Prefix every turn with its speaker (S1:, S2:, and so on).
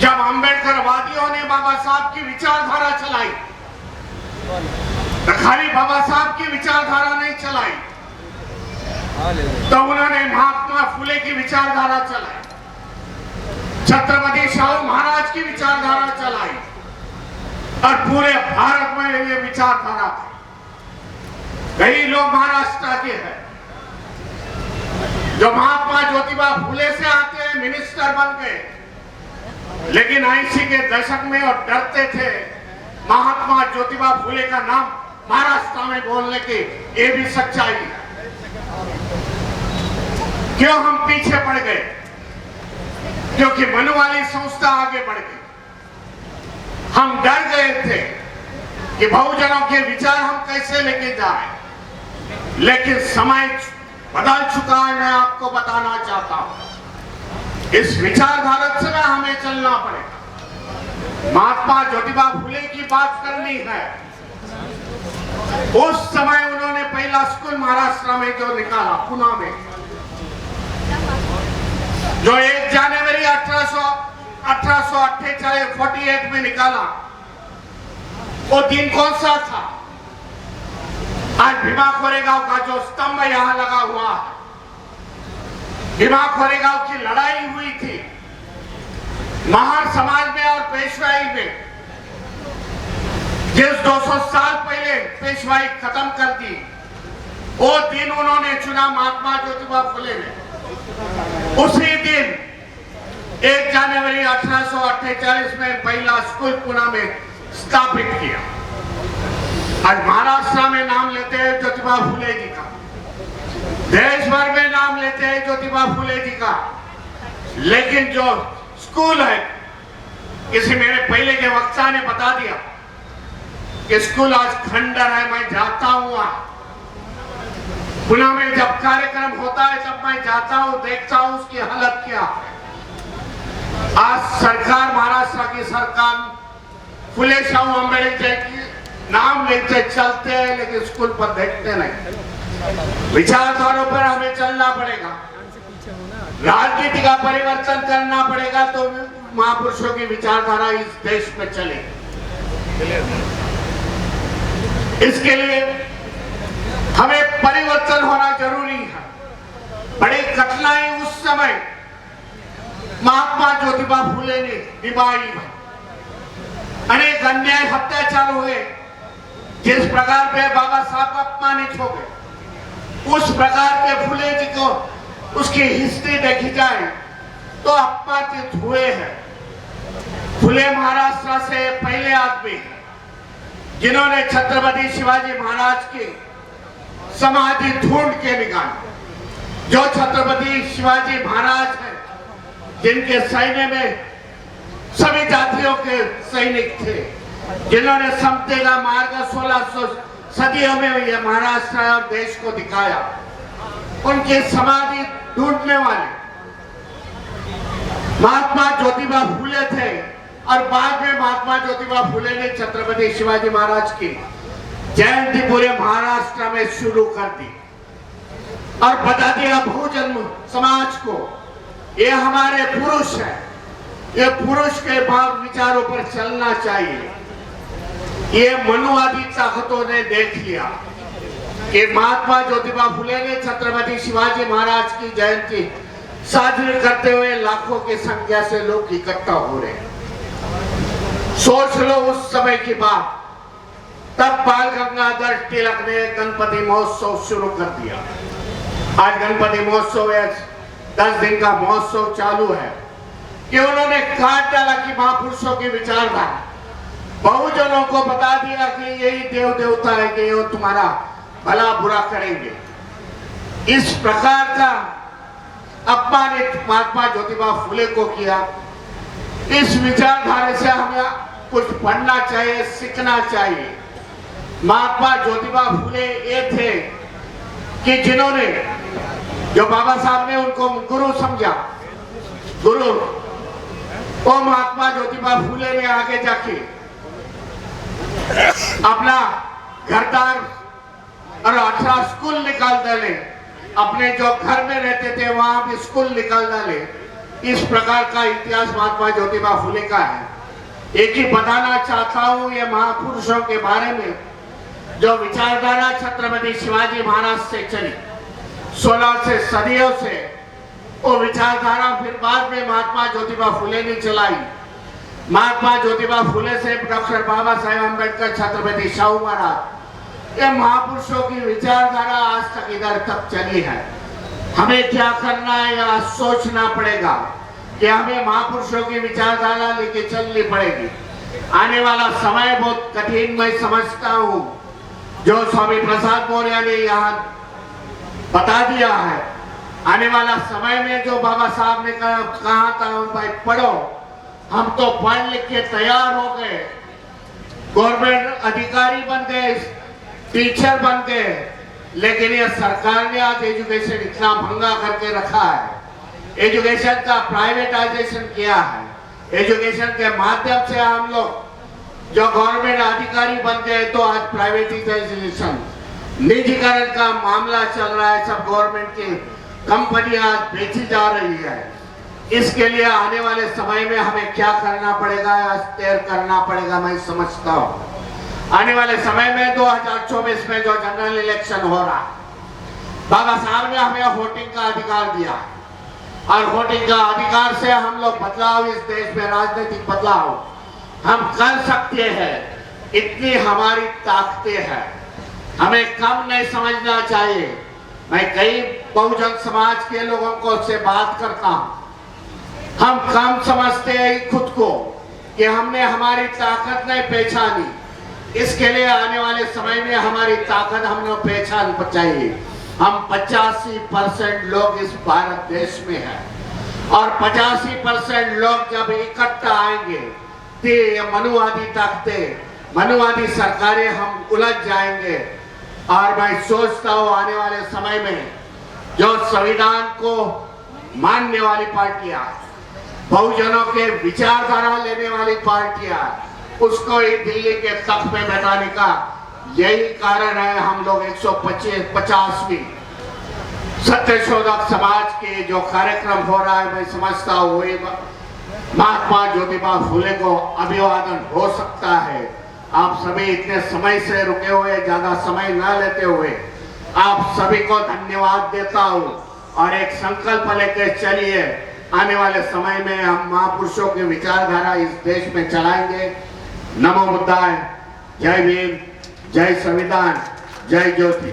S1: जब अंबेडकरवादियों ने बाबा साहब की विचारधारा चलाई तो खाली बाबा साहब की विचारधारा नहीं चलाई, तो उन्होंने महात्मा फुले की विचारधारा चलाई, छत्रपति शाहू महाराज की विचारधारा चलाई और पूरे भारत में ये विचारधारा है। कई लोग महाराष्ट्र के हैं जो महात्मा ज्योतिबा फुले से आते हैं, मिनिस्टर बन गए, लेकिन 80 के दशक में और डरते थे महात्मा ज्योतिबा फुले का नाम महाराष्ट्र में बोलने की। ये भी सच्चाई है। क्यों हम पीछे पड़ गए? क्योंकि मनुवादी संस्था आगे बढ़ गई। हम डर गए थे कि बहुजनों के विचार हम कैसे लेके जाएं, लेकिन समय बदल चुका है। मैं आपको बताना चाहता हूं, इस विचारधारा से हमें चलना पड़ेगा। महात्मा ज्योतिबा फुले की बात करनी है। उस समय उन्होंने पहला स्कूल महाराष्ट्र में जो निकाला, पुणे में, जो 1 जनवरी 1848 में निकाला, वो दिन कौन सा था? आज भीमा कोरेगांव का जो स्तंभ यहां लगा हुआ है, भीमा कोरेगांव की लड़ाई हुई थी महार समाज में और पेशवाई में, जिस 200 साल पहले पेशवाई खत्म कर दी, वो दिन उन्होंने चुना महात्मा ज्योतिबा फुले ने। उसी दिन 1 जनवरी 1848 में पहला स्कूल पुणे में स्थापित किया। आज महाराष्ट्र में नाम लेते हैं ज्योतिबा फुले जी का, देश भर में नाम लेते हैं ज्योतिबा फुले जी का, लेकिन जो स्कूल है, किसी मेरे पहले के वक्ता ने बता दिया कि स्कूल आज खंडर है। मैं जाता हूं पुणे में, जब कार्यक्रम होता है तब मैं जाता हूं, देखता हूं उसकी हालत क्या है। आज सरकार, महाराष्ट्र की सरकार फुले शाहू अम्बेडकर की नाम लेते चलते हैं, लेकिन स्कूल पर देखते नहीं। विचारधारों पर हमें चलना पड़ेगा, राजनीति का परिवर्तन करना पड़ेगा, तो महापुरुषों की विचारधारा इस देश में चले। इसके लिए हमें परिवर्तन होना जरूरी है। बड़ी कठिनाई उस समय महात्मा ज्योतिबा फुले ने निभाई। अनेक अन्याय अत्याचार हुए, जिस प्रकार पे बाबा साहब अपमानित हो गए, उस प्रकार के फुले जी को उसकी हिस्ट्री देखी जाए तो अपमानित हुए हैं। फुले महाराष्ट्र से पहले आदमी हैं जिन्होंने छत्रपति शिवाजी महाराज की समाधि ढूंढ के निकाली। जो छत्रपति शिवाजी महाराज हैं, जिनके सैन्य में सभी जातियों के सैनिक थे, जिन्होंने समते का मार्ग 1600 सदियों में यह महाराष्ट्र और देश को दिखाया, उनकी समाधि ढूंढने वाले महात्मा ज्योतिबा फुले थे। और बाद में महात्मा ज्योतिबा फुले ने छत्रपति शिवाजी महाराज की जयंती पूरे महाराष्ट्र में शुरू कर दी और बता दिया बहुजन समाज को, ये हमारे पुरुष है, ये पुरुष के भाव विचारों पर चलना चाहिए। ये मनुवादी ताकतों ने देख लिया कि महात्मा ज्योतिबा फुले ने छत्रपति शिवाजी महाराज की जयंती साजरी करते हुए लाखों की संख्या से लोग इकट्ठा हो रहे हैं। सोच लो उस समय की बात, तब बाल गंगाधर तिलक ने गणपति महोत्सव शुरू कर दिया। आज गणपति महोत्सव 10 दिन का महोत्सव चालू है कि उन्होंने काट डाला कि महापुरुषों की विचारधारा, बहुजनों को बता दिया कि यही देव देवता है कि ये तुम्हारा भला बुरा करेंगे। इस प्रकार का अपमानित महात्मा ज्योतिबा फुले को किया। इस विचारधारा से हमें कुछ पढ़ना चाहिए, सीखना चाहिए। महात्मा ज्योतिबा फुले ये थे कि जिन्होंने, जो बाबा साहब ने उनको गुरु समझा, गुरु, वो महात्मा ज्योतिबा फुले ने आगे जाके अपना घरदार और 18 स्कूल निकाल डाले। अपने जो घर में रहते थे वहां भी स्कूल निकाल डाले इस प्रकार का इतिहास महात्मा ज्योतिबा फुले का है। एक ही बताना चाहता हूं ये महापुरुषों के बारे में, जो विचारधारा छत्रपति शिवाजी महाराज से चली 16 से सदियों से, वो विचारधारा फिर बाद में महात्मा ज्योतिबा फुले ने चलाई। महात्मा ज्योतिबा फुले से डॉक्टर बाबा साहेब अम्बेडकर, छत्रपति शाहू महाराज, ये महापुरुषों की विचारधारा आज तक इधर तक चली है। हमें क्या करना है, या सोचना पड़ेगा कि हमें महापुरुषों की विचारधारा लेके चलनी पड़ेगी। आने वाला समय बहुत कठिन मैं समझता हूँ, जो स्वामी प्रसाद मौर्य ने यहाँ बता दिया है। आने वाला समय में जो बाबा साहब ने कहा था, भाई पढ़ो, हम तो पढ़ लिख के तैयार हो गए, गवर्नमेंट अधिकारी बन गए, टीचर बन गए, लेकिन ये सरकार ने आज एजुकेशन इतना महंगा करके रखा है, एजुकेशन का प्राइवेटाइजेशन किया है। एजुकेशन के माध्यम से हम लोग जो गवर्नमेंट अधिकारी बन गए, तो आज प्राइवेटाइजेशन, निजीकरण का मामला चल रहा है। सब गवर्नमेंट की कंपनियां बेची जा रही है। इसके लिए आने वाले समय में हमें क्या करना पड़ेगा, तैयार करना पड़ेगा, मैं समझता हूँ। आने वाले समय में 2024 में जो जनरल इलेक्शन हो रहा, बाबा साहब ने हमें वोटिंग का अधिकार दिया, और वोटिंग का अधिकार से हम लोग बदलाव, इस देश में राजनीतिक बदलाव हम कर सकते हैं। इतनी हमारी ताकतें हैं, हमें कम नहीं समझना चाहिए। मैं कई बहुजन समाज के लोगों को से बात करता हूँ, हम कम समझते हैं खुद को कि हमने हमारी ताकत नहीं पहचानी। इसके लिए आने वाले समय में हमारी ताकत हम लोग पहचान चाहिए। हम 85% लोग इस भारत देश में हैं, और 85% लोग जब इकट्ठा आएंगे तो ये मनुवादी ताकतें, मनुवादी सरकारें हम उलझ जाएंगे। और मैं सोचता हूँ आने वाले समय में जो संविधान को मानने वाली पार्टियां, बहुजनों के विचारधारा लेने वाली पार्टियां, उसको ही दिल्ली के तख्त पे बैठाने का यही कारण है। हम लोग 150वीं सत्यशोधक समाज के जो कार्यक्रम हो रहा है, मैं समझता हूँ वही महात्मा ज्योतिबा फुले को अभिवादन हो सकता है। आप सभी इतने समय से रुके हुए, ज्यादा समय न लेते हुए आप सभी को धन्यवाद देता हूँ, और एक संकल्प लेकर चलिए। आने वाले समय में हम महापुरुषों की विचारधारा इस देश में चलाएंगे। नमो बुद्धाय, जय भीम, जय संविधान, जय ज्योति।